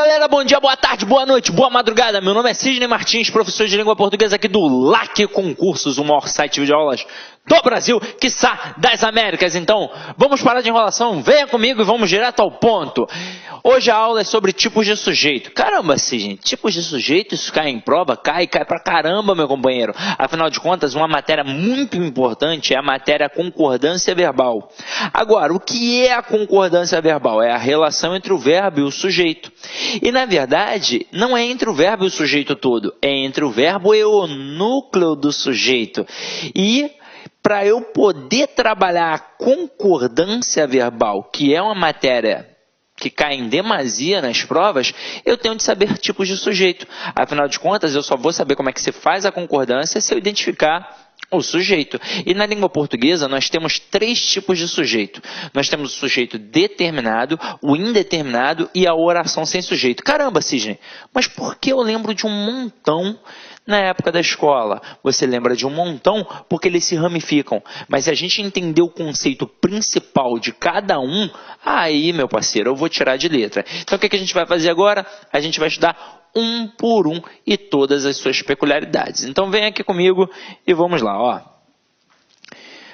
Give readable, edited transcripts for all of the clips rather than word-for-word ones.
Galera, bom dia, boa tarde, boa noite, boa madrugada. Meu nome é Sidney Martins, professor de língua portuguesa aqui do LAC Concursos, o maior site de videoaulas do Brasil, quiçá das Américas. Então, vamos parar de enrolação, venha comigo e vamos direto ao ponto. Hoje a aula é sobre tipos de sujeito. Caramba, Sidney, tipos de sujeito, isso cai em prova? Cai pra caramba, meu companheiro. Afinal de contas, uma matéria muito importante é a matéria concordância verbal. Agora, o que é a concordância verbal? É a relação entre o verbo e o sujeito. E, na verdade, não é entre o verbo e o sujeito todo, é entre o verbo e o núcleo do sujeito. E para eu poder trabalhar a concordância verbal, que é uma matéria que cai em demasia nas provas, eu tenho de saber tipos de sujeito. Afinal de contas, eu só vou saber como é que se faz a concordância se eu identificar o sujeito. E na língua portuguesa, nós temos 3 tipos de sujeito. Nós temos o sujeito determinado, o indeterminado e a oração sem sujeito. Caramba, Sidney, mas por que eu lembro de um montão na época da escola? Você lembra de um montão porque eles se ramificam. Mas se a gente entender o conceito principal de cada um, aí, meu parceiro, eu vou tirar de letra. Então, o que a gente vai fazer agora? A gente vai estudar um por um e todas as suas peculiaridades. Então, vem aqui comigo e vamos lá, ó.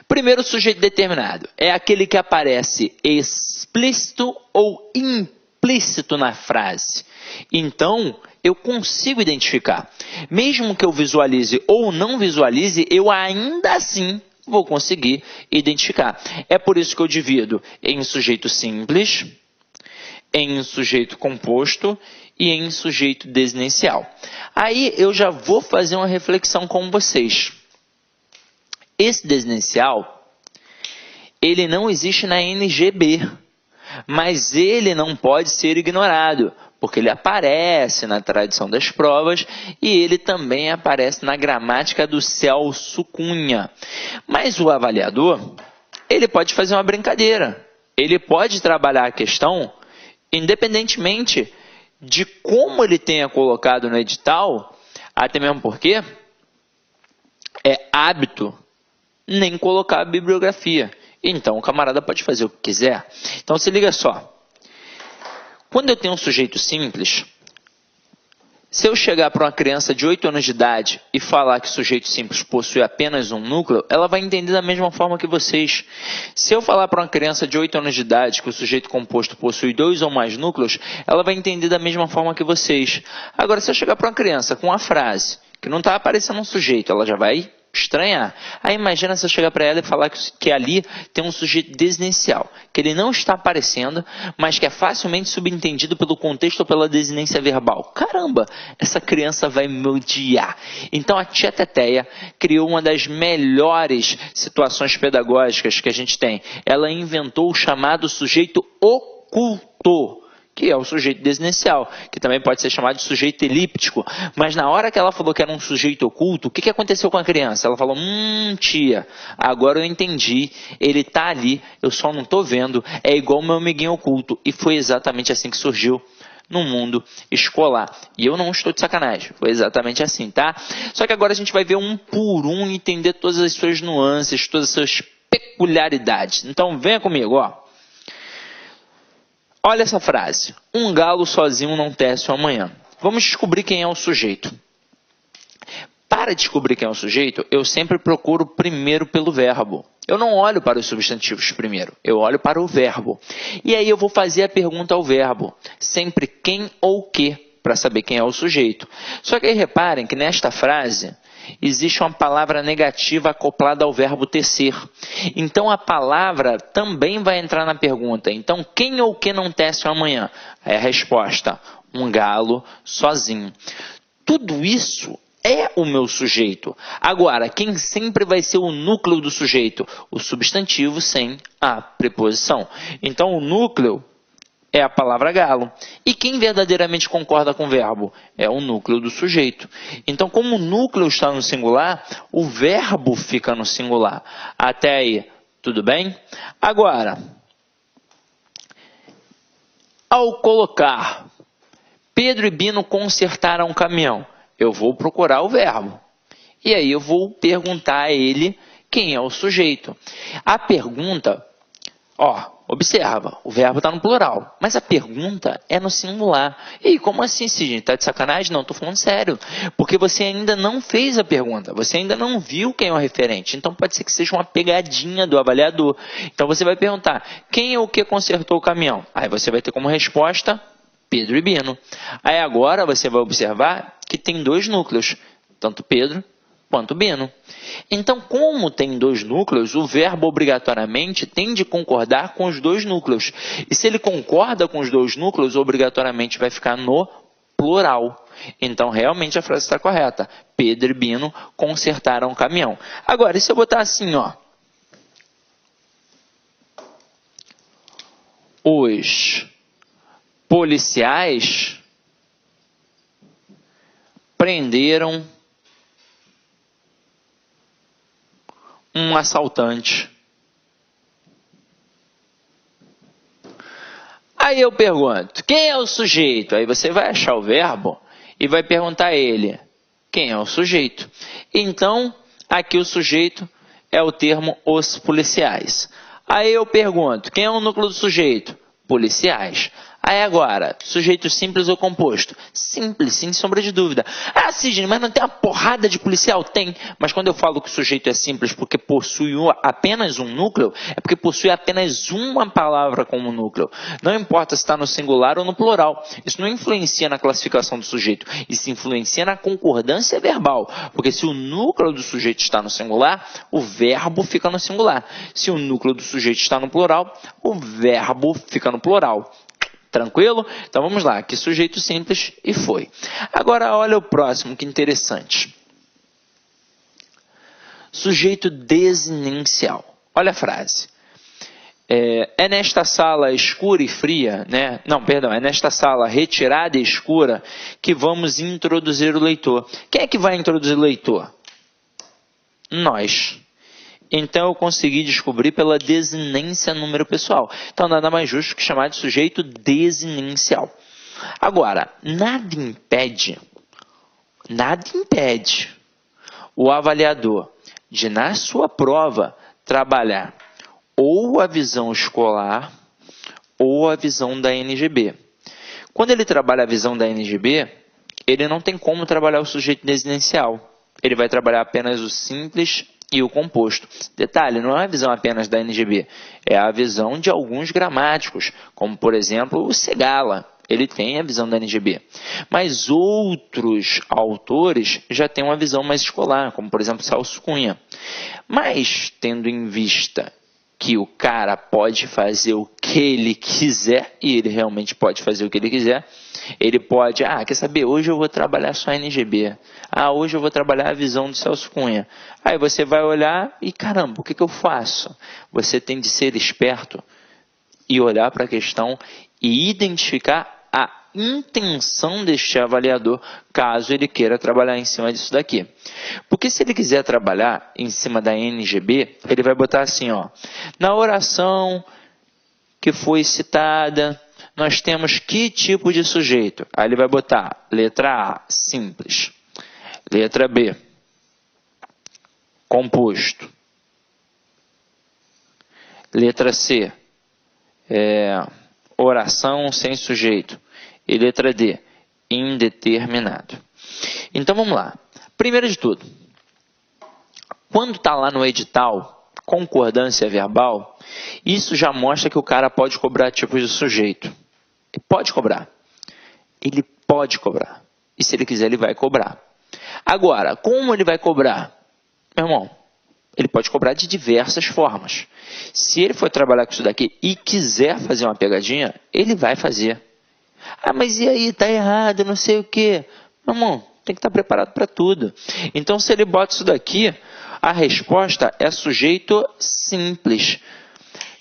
Primeiro, sujeito determinado. É aquele que aparece explícito ou implícito na frase. Então, eu consigo identificar. Mesmo que eu visualize ou não visualize, eu ainda assim vou conseguir identificar. É por isso que eu divido em sujeito simples, em sujeito composto e em sujeito desinicial. Aí eu já vou fazer uma reflexão com vocês. Esse desinicial, ele não existe na NGB, mas ele não pode ser ignorado, porque ele aparece na tradição das provas e ele também aparece na gramática do Celso Cunha. Mas o avaliador, ele pode fazer uma brincadeira. Ele pode trabalhar a questão independentemente de como ele tenha colocado no edital, até mesmo porque é hábito nem colocar a bibliografia. Então, o camarada pode fazer o que quiser. Então, se liga só. Quando eu tenho um sujeito simples, se eu chegar para uma criança de 8 anos de idade e falar que sujeito simples possui apenas um núcleo, ela vai entender da mesma forma que vocês. Se eu falar para uma criança de 8 anos de idade que o sujeito composto possui 2 ou mais núcleos, ela vai entender da mesma forma que vocês. Agora, se eu chegar para uma criança com uma frase que não está aparecendo um sujeito, ela já vai estranhar. Aí imagina se eu chegar para ela e falar que ali tem um sujeito desinicial, que ele não está aparecendo, mas que é facilmente subentendido pelo contexto ou pela desinência verbal. Caramba, essa criança vai me odiar. Então a tia Teteia criou uma das melhores situações pedagógicas que a gente tem. Ela inventou o chamado sujeito oculto, que é o sujeito desinicial, que também pode ser chamado de sujeito elíptico. Mas na hora que ela falou que era um sujeito oculto, o que aconteceu com a criança? Ela falou, tia, agora eu entendi, ele está ali, eu só não estou vendo, é igual o meu amiguinho oculto. E foi exatamente assim que surgiu no mundo escolar. E eu não estou de sacanagem, foi exatamente assim, tá? Só que agora a gente vai ver um por um e entender todas as suas nuances, todas as suas peculiaridades. Então venha comigo, ó. Olha essa frase. Um galo sozinho não tece amanhã. Vamos descobrir quem é o sujeito. Para descobrir quem é o sujeito, eu sempre procuro primeiro pelo verbo. Eu não olho para os substantivos primeiro, eu olho para o verbo. E aí eu vou fazer a pergunta ao verbo. Sempre quem ou que, para saber quem é o sujeito. Só que aí reparem que nesta frase existe uma palavra negativa acoplada ao verbo tecer. Então, a palavra também vai entrar na pergunta. Então, quem ou que não tece amanhã? Aí a resposta, um galo sozinho. Tudo isso é o meu sujeito. Agora, quem sempre vai ser o núcleo do sujeito? O substantivo sem a preposição. Então, o núcleo é a palavra galo. E quem verdadeiramente concorda com o verbo? É o núcleo do sujeito. Então, como o núcleo está no singular, o verbo fica no singular. Até aí, tudo bem? Agora, ao colocar Pedro e Bino consertaram um caminhão, eu vou procurar o verbo. E aí eu vou perguntar a ele quem é o sujeito. A pergunta, Observa, o verbo está no plural, mas a pergunta é no singular. E como assim, Sidney? Está de sacanagem? Não, estou falando sério. Porque você ainda não fez a pergunta, você ainda não viu quem é o referente. Então pode ser que seja uma pegadinha do avaliador. Então você vai perguntar, quem é o que consertou o caminhão? Aí você vai ter como resposta Pedro e Bino. Aí agora você vai observar que tem dois núcleos, tanto Pedro quanto Bino. Então, como tem dois núcleos, o verbo obrigatoriamente tem de concordar com os dois núcleos. E se ele concorda com os dois núcleos, obrigatoriamente vai ficar no plural. Então, realmente a frase está correta. Pedro e Bino consertaram o caminhão. Agora, e se eu botar assim, ó? Os policiais prenderam um assaltante. Aí eu pergunto, quem é o sujeito? Aí você vai achar o verbo e vai perguntar a ele, quem é o sujeito? Então, aqui o sujeito é o termo os policiais. Aí eu pergunto, quem é o núcleo do sujeito? Policiais. Aí agora, sujeito simples ou composto? Simples, sem sombra de dúvida. Ah, Sidney, mas não tem uma porrada de policial? Tem, mas quando eu falo que o sujeito é simples porque possui apenas um núcleo, é porque possui apenas uma palavra como núcleo. Não importa se está no singular ou no plural. Isso não influencia na classificação do sujeito. Isso influencia na concordância verbal. Porque se o núcleo do sujeito está no singular, o verbo fica no singular. Se o núcleo do sujeito está no plural, o verbo fica no plural. Tranquilo? Então vamos lá, que sujeito simples e foi. Agora olha o próximo, que interessante. Sujeito desinencial. Olha a frase. É nesta sala escura e fria, né? Não, perdão, é nesta sala retirada e escura que vamos introduzir o leitor. Quem é que vai introduzir o leitor? Nós. Então, eu consegui descobrir pela desinência número pessoal. Então, nada mais justo que chamar de sujeito desinencial. Agora, nada impede o avaliador de, na sua prova, trabalhar ou a visão escolar ou a visão da NGB. Quando ele trabalha a visão da NGB, ele não tem como trabalhar o sujeito desinencial. Ele vai trabalhar apenas o simples e o composto. Detalhe, não é a visão apenas da NGB, é a visão de alguns gramáticos, como por exemplo o Segala, ele tem a visão da NGB. Mas outros autores já têm uma visão mais escolar, como por exemplo Celso Cunha. Mas, tendo em vista que o cara pode fazer o que ele quiser, e ele realmente pode fazer o que ele quiser, ele pode, quer saber, hoje eu vou trabalhar só a NGB, hoje eu vou trabalhar a visão do Celso Cunha. Aí você vai olhar e, caramba, o que eu faço? Você tem de ser esperto e olhar para a questão e identificar a intenção deste avaliador, caso ele queira trabalhar em cima disso daqui. Porque se ele quiser trabalhar em cima da NGB, ele vai botar assim, ó, na oração que foi citada, nós temos que tipo de sujeito? Aí ele vai botar letra A, simples, letra B, composto, letra C, oração sem sujeito, e letra D, indeterminado. Então vamos lá. Primeiro de tudo, quando está lá no edital, concordância verbal, isso já mostra que o cara pode cobrar tipos de sujeito. Ele pode cobrar. Ele pode cobrar. E se ele quiser, ele vai cobrar. Agora, como ele vai cobrar? Meu irmão, ele pode cobrar de diversas formas. Se ele for trabalhar com isso daqui e quiser fazer uma pegadinha, ele vai fazer. Mas e aí, tá errado, não sei o quê. Meu irmão, tem que estar preparado para tudo. Então, se ele bota isso daqui, a resposta é sujeito simples.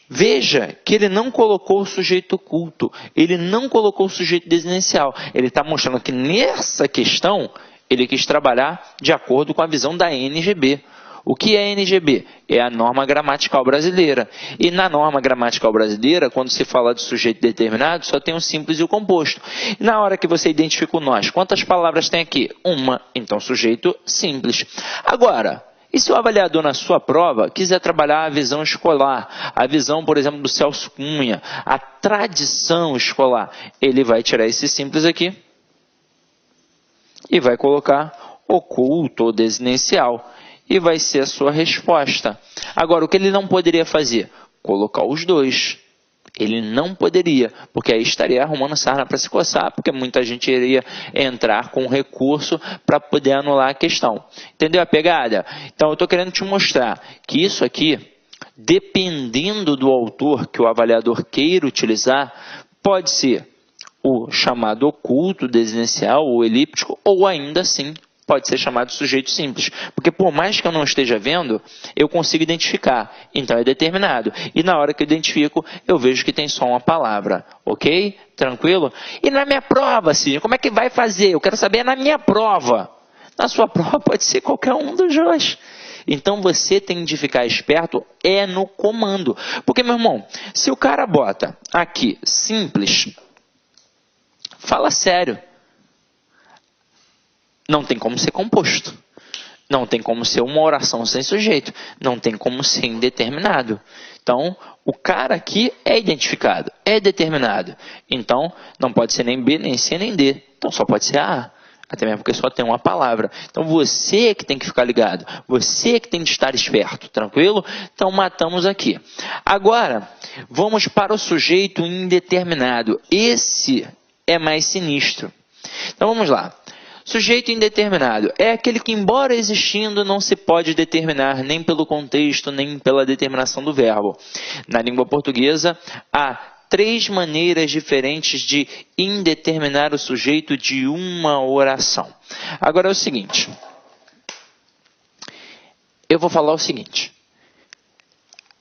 Veja que ele não colocou o sujeito oculto, ele não colocou o sujeito desinencial. Ele está mostrando que nessa questão, ele quis trabalhar de acordo com a visão da NGB. O que é NGB? É a norma gramatical brasileira. E na norma gramatical brasileira, quando se fala de sujeito determinado, só tem o simples e o composto. E na hora que você identifica o nós, quantas palavras tem aqui? Uma. Então, sujeito simples. Agora, E se o avaliador na sua prova quiser trabalhar a visão escolar, a visão, por exemplo, do Celso Cunha, a tradição escolar, ele vai tirar esse simples aqui e vai colocar oculto ou desinencial. E vai ser a sua resposta. Agora, o que ele não poderia fazer? Colocar os dois. Ele não poderia, porque aí estaria arrumando sarna para se coçar, porque muita gente iria entrar com recurso para poder anular a questão. Entendeu a pegada? Então, eu estou querendo te mostrar que isso aqui, dependendo do autor que o avaliador queira utilizar, pode ser o chamado oculto, desinencial ou elíptico, ou ainda assim pode ser chamado sujeito simples. Porque por mais que eu não esteja vendo, eu consigo identificar. Então é determinado. E na hora que eu identifico, eu vejo que tem só uma palavra. Ok? Tranquilo? E na minha prova, Sidney, como é que vai fazer? Eu quero saber na minha prova. Na sua prova pode ser qualquer um dos dois. Então você tem de ficar esperto no comando. Porque, meu irmão, se o cara bota aqui simples, fala sério. Não tem como ser composto. Não tem como ser uma oração sem sujeito. Não tem como ser indeterminado. Então, o cara aqui é identificado, é determinado. Então, não pode ser nem B, nem C, nem D. Então, só pode ser A. Até mesmo porque só tem uma palavra. Então, você que tem que ficar ligado. Você que tem de estar esperto. Tranquilo? Então, matamos aqui. Agora, vamos para o sujeito indeterminado. Esse é mais sinistro. Então, vamos lá. Sujeito indeterminado é aquele que, embora existindo, não se pode determinar nem pelo contexto, nem pela determinação do verbo. Na língua portuguesa, há 3 maneiras diferentes de indeterminar o sujeito de uma oração. Agora é o seguinte. Eu vou falar o seguinte.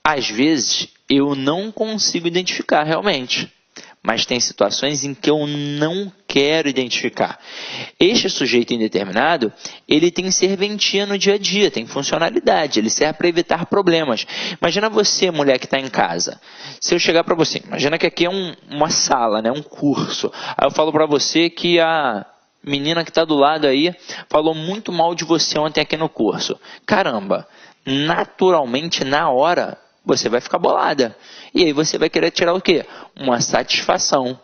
Às vezes, eu não consigo identificar realmente. Mas tem situações em que eu não quero identificar. Este sujeito indeterminado, ele tem serventia no dia a dia, tem funcionalidade, ele serve para evitar problemas. Imagina você, mulher que está em casa. Se eu chegar para você, imagina que aqui é uma sala, né, um curso. Aí eu falo para você que a menina que está do lado aí falou muito mal de você ontem aqui no curso. Caramba, naturalmente, na hora, você vai ficar bolada. E aí você vai querer tirar o quê? Uma satisfação.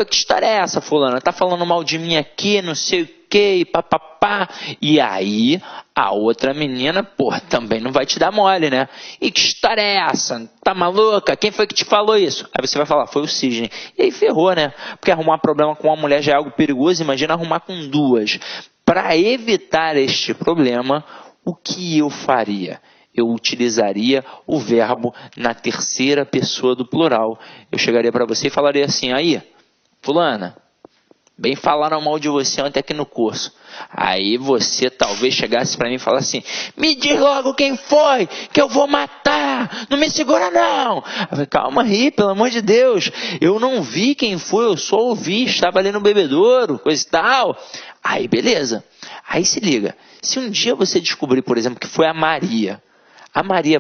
Que história é essa, fulana? Tá falando mal de mim aqui, não sei o quê, e papapá. E aí, a outra menina, também não vai te dar mole, né? E que história é essa? Tá maluca? Quem foi que te falou isso? Aí você vai falar, foi o Sidney. E aí ferrou, né? Porque arrumar problema com uma mulher já é algo perigoso, imagina arrumar com 2. Para evitar este problema, o que eu faria? Eu utilizaria o verbo na terceira pessoa do plural. Eu chegaria para você e falaria assim, aí, fulana, bem falaram mal de você ontem aqui no curso. Aí você talvez chegasse para mim e falasse assim, me diz logo quem foi, que eu vou matar, não me segura não. Eu falei, calma aí, pelo amor de Deus, eu não vi quem foi, eu só ouvi, estava ali no bebedouro, coisa e tal. Aí beleza, aí se liga, se um dia você descobrir, por exemplo, que foi a Maria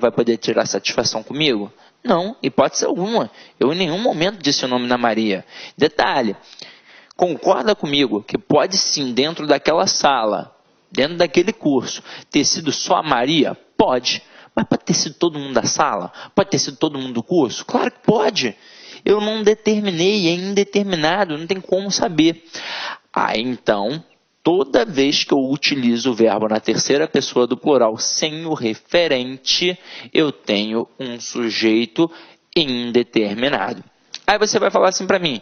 vai poder tirar satisfação comigo? Não, hipótese alguma. Eu em nenhum momento disse o nome da Maria. Detalhe, concorda comigo que pode sim, dentro daquela sala, dentro daquele curso, ter sido só a Maria? Pode. Mas pode ter sido todo mundo da sala? Pode ter sido todo mundo do curso? Claro que pode. Eu não determinei, é indeterminado, não tem como saber. Então, toda vez que eu utilizo o verbo na terceira pessoa do plural sem o referente, eu tenho um sujeito indeterminado. Aí você vai falar assim para mim,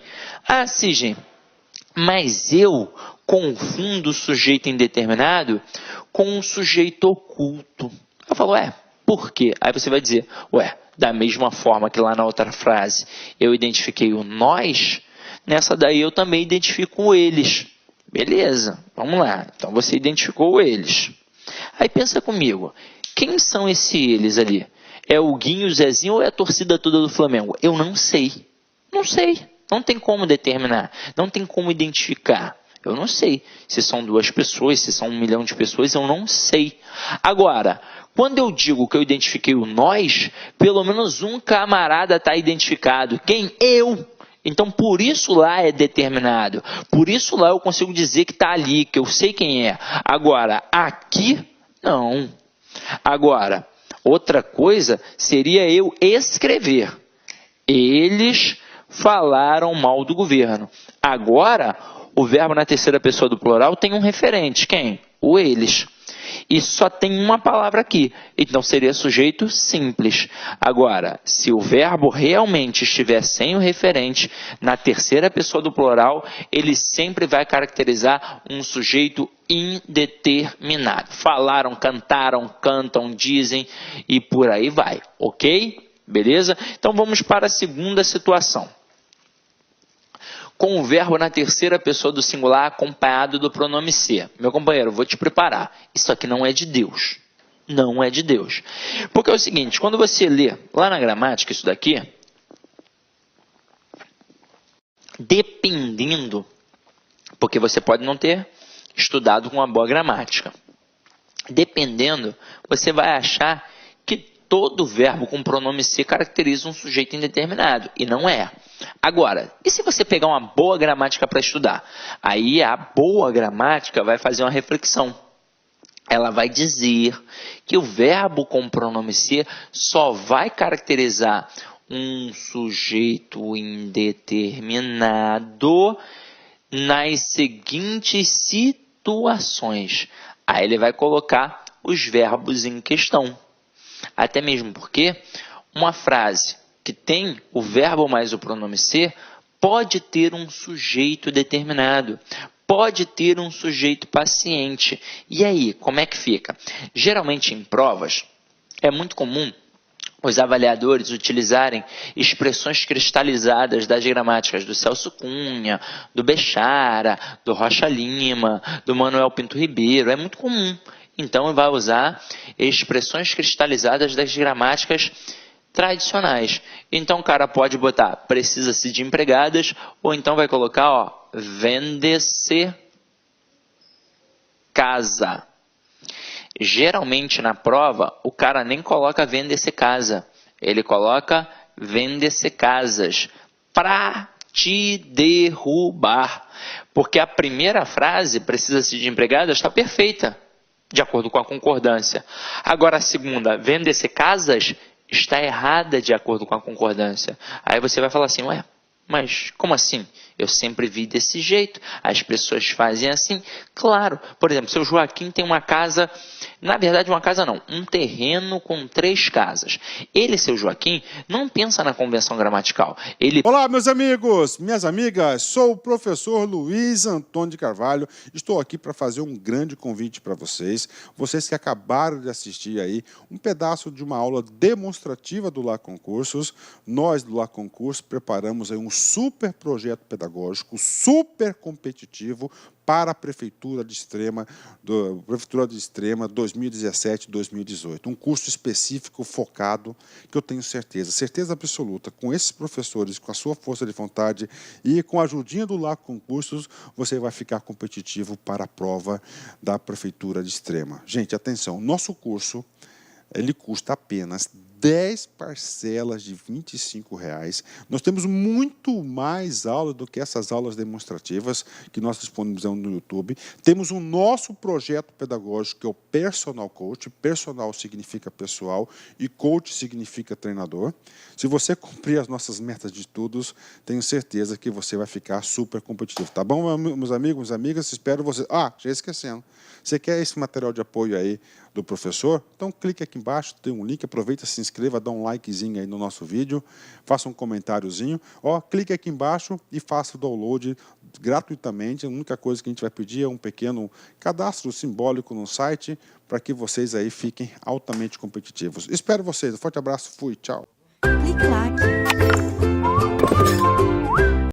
Sidney, mas eu confundo o sujeito indeterminado com um sujeito oculto. Eu falo, por quê? Aí você vai dizer, da mesma forma que lá na outra frase eu identifiquei o nós, nessa daí eu também identifico o eles. Beleza, vamos lá. Então você identificou eles. Aí pensa comigo, quem são esses eles ali? É o Guinho, o Zezinho ou é a torcida toda do Flamengo? Eu não sei. Não sei. Não tem como determinar. Não tem como identificar. Eu não sei. Se são 2 pessoas, se são 1 milhão de pessoas, eu não sei. Agora, quando eu digo que eu identifiquei o nós, pelo menos um camarada está identificado. Quem? Eu. Então, por isso lá é determinado. Por isso lá eu consigo dizer que está ali, que eu sei quem é. Agora, aqui, não. Agora, outra coisa seria eu escrever. Eles falaram mal do governo. Agora, o verbo na terceira pessoa do plural tem um referente. Quem? O eles. E só tem uma palavra aqui. Então, seria sujeito simples. Agora, se o verbo realmente estiver sem o referente, na terceira pessoa do plural, ele sempre vai caracterizar um sujeito indeterminado. Falaram, cantaram, cantam, dizem e por aí vai. Ok? Beleza? Então, vamos para a segunda situação. Com o verbo na terceira pessoa do singular acompanhado do pronome ser. Meu companheiro, vou te preparar. Isso aqui não é de Deus. Não é de Deus. Porque é o seguinte, quando você lê lá na gramática isso daqui, dependendo, porque você pode não ter estudado com uma boa gramática, dependendo, você vai achar que todo verbo com pronome ser caracteriza um sujeito indeterminado. E não é. Agora, e se você pegar uma boa gramática para estudar? Aí a boa gramática vai fazer uma reflexão. Ela vai dizer que o verbo com pronome ser só vai caracterizar um sujeito indeterminado nas seguintes situações. Aí ele vai colocar os verbos em questão. Até mesmo porque uma frase que tem o verbo mais o pronome ser pode ter um sujeito determinado, pode ter um sujeito paciente. E aí, como é que fica? Geralmente em provas é muito comum os avaliadores utilizarem expressões cristalizadas das gramáticas do Celso Cunha, do Bechara, do Rocha Lima, do Manuel Pinto Ribeiro. É muito comum. Então, vai usar expressões cristalizadas das gramáticas tradicionais. Então, o cara pode botar precisa-se de empregadas, ou então vai colocar, ó, vende-se casa. Geralmente, na prova, o cara nem coloca vende-se casa. Ele coloca vende-se casas para te derrubar. Porque a primeira frase, precisa-se de empregadas, está perfeita, de acordo com a concordância. Agora, a segunda, vende-se casas, está errada de acordo com a concordância. Aí você vai falar assim, ué, mas como assim? Eu sempre vi desse jeito, as pessoas fazem assim. Claro, por exemplo, seu Joaquim tem uma casa, na verdade uma casa não, um terreno com 3 casas. Ele, seu Joaquim, não pensa na convenção gramatical. Olá, meus amigos, minhas amigas, sou o professor Luiz Antônio de Carvalho. Estou aqui para fazer um grande convite para vocês. Vocês que acabaram de assistir aí um pedaço de uma aula demonstrativa do Lá Concursos. Nós do Lá Concursos preparamos aí um super projeto pedagógico, super competitivo para a Prefeitura de Extrema 2017-2018. Um curso específico, focado, que eu tenho certeza absoluta, com esses professores, com a sua força de vontade e com a ajudinha do Lá Concursos, você vai ficar competitivo para a prova da Prefeitura de Extrema. Gente, atenção, nosso curso, ele custa apenas 10 parcelas de R$25. Nós temos muito mais aulas do que essas aulas demonstrativas que nós disponibilizamos no YouTube. Temos o nosso projeto pedagógico, que é o Personal Coach. Personal significa pessoal e coach significa treinador. Se você cumprir as nossas metas de estudos, tenho certeza que você vai ficar super competitivo. Tá bom, meus amigos, minhas amigas? Espero você... Ah, já esquecendo. Você quer esse material de apoio aí do professor? Então clique aqui embaixo, tem um link, aproveita, se inscreva, dá um likezinho aí no nosso vídeo, faça um comentáriozinho, ó, clique aqui embaixo e faça o download gratuitamente. A única coisa que a gente vai pedir é um pequeno cadastro simbólico no site para que vocês aí fiquem altamente competitivos. Espero vocês, um forte abraço, fui, tchau. Clique lá.